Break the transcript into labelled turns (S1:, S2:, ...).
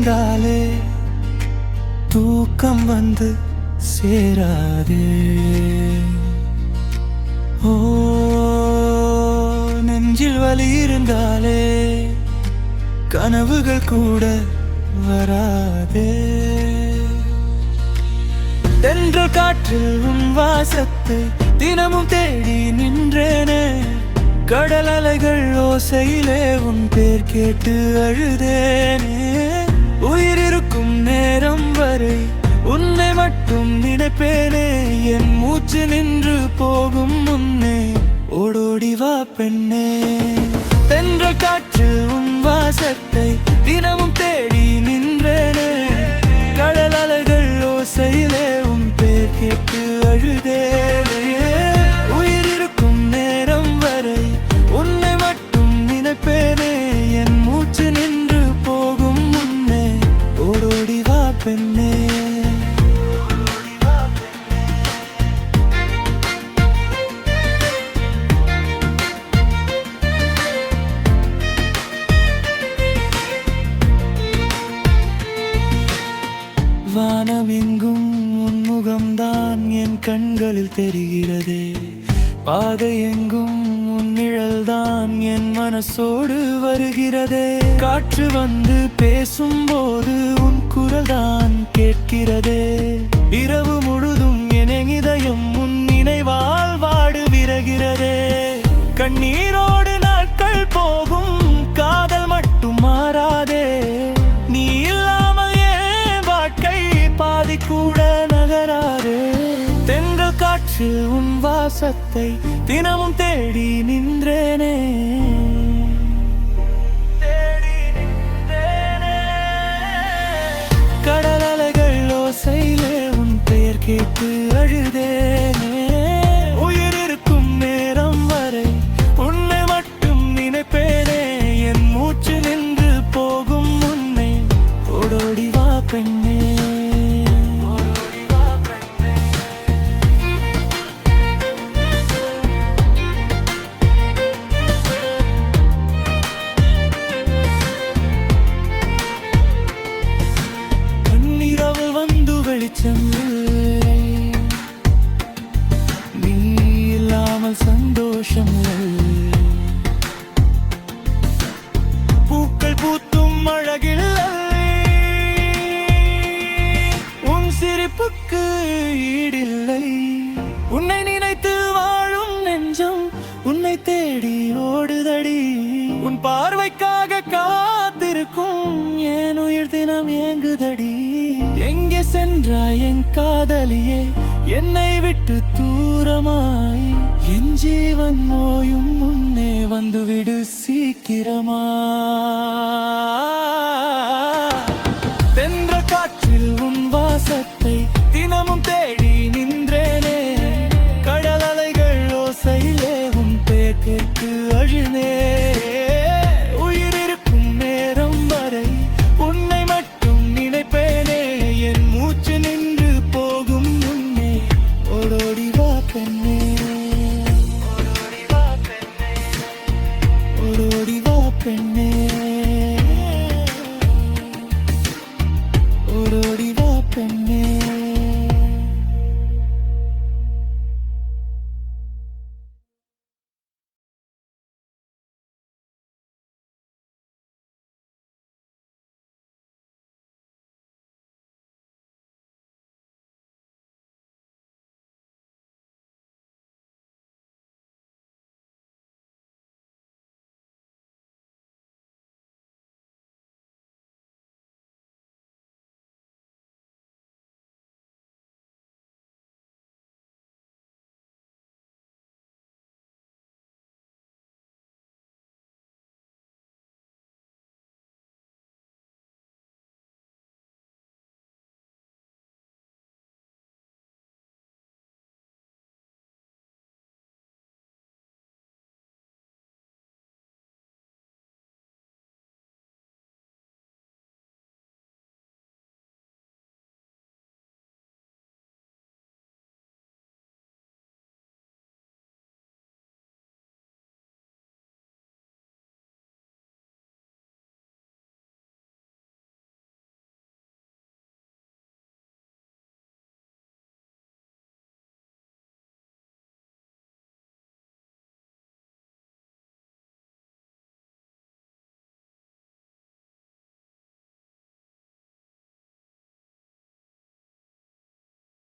S1: இருந்தாலே தூக்கம் வந்து சேராதே. ஓ, நெஞ்சில் வலி இருந்தாலே கனவுகள் கூட வராதே. தென்றல் காற்றில் உன் வாசத்தை தினமும் தேடி நின்றேனே. கடல் அலைகள் ஓசையிலே உன் பேர் கேட்டு அழுதேனே. உயிர் இருக்கும் நேரம் வரை உன்னை மட்டும் நினைப்பேனே. என் மூச்சு நின்று போகும் முன்னே ஓடோடி வா பெண்ணே. தென்றல் காற்றில் உன் வாசத்தை தினமும் தேடி நின்றேனே. கடல் அலைகள் ஓசையிலே உன் பேர் கேட்டு அழுதேனே. உயிர் இருக்கும் நேரம் வரை உன்னை மட்டும் நினைப்பேனே. என் மூச்சு நின்று போகும் முன்னே ஓடோடி வா பெண்ணே. வானமெங்கும் உன்முகம்தான் என் கண்களில் தெரிகிறதே. பாதை எங்கும் உன் நிழல்தான் என் மனசோடு வருகிறதே. காற்று வந்து பேசும்போது உன் குரல்தான் கேட்கிறதே. இரவு முழுதும் என் இதயம் உன் நினைவால் வாடு விரகிறதே. கண்ணீரோடு நாட்கள் போகும், காதல் மட்டும் மாறாதே. நீ இல்லாமல் என் வாழ்க்கை பாதி கூட நகராதே. தென்றல் காற்றில் உன் வாசத்தை தினமும் தேடி நின்றேனே. கடல் அலைகள் ஓசையிலே உன் பெயர் கேட்டு அழுதேனே. உயிர் இருக்கும் நேரம் வரை உன்னை மட்டும் நினைப்பேனே. என் மூச்சு நின்று போகும் முன்னே ஓடோடி வா பெண்ணே. நீ இல்லாமல் சந்தோஷம். பூக்கள் பூத்தும் அழகில்லை, உன் சிரிப்புக்கு ஈடில்லை. உன்னை நினைத்து வாழும் நெஞ்சம் உன்னை தேடி ஓடுதடி. உன் பார்வைக்காக காத்திருக்கும் என் உயிர் தினம் ஏங்குதடி. எங்கே சென்றாய் என் காதலியே, என்னை விட்டு தூரமாய். என் ஜீவன் நோயும் முன்னே வந்துவிடு சீக்கிரமா. தென்றல் காற்றில் உன் வாசத்தை தினமும் தேடி நின்றேனே. கடல் அலைகள் ஓசையிலே உன் பேர் கேட்டு அழுதே. உயிர் இருக்கும் நேரம் வரை உன்னை மட்டும் நினைப்பேனே. என் மூச்சு நின்று போகும் முன்னே ஓடோடி வா பெண்ணே.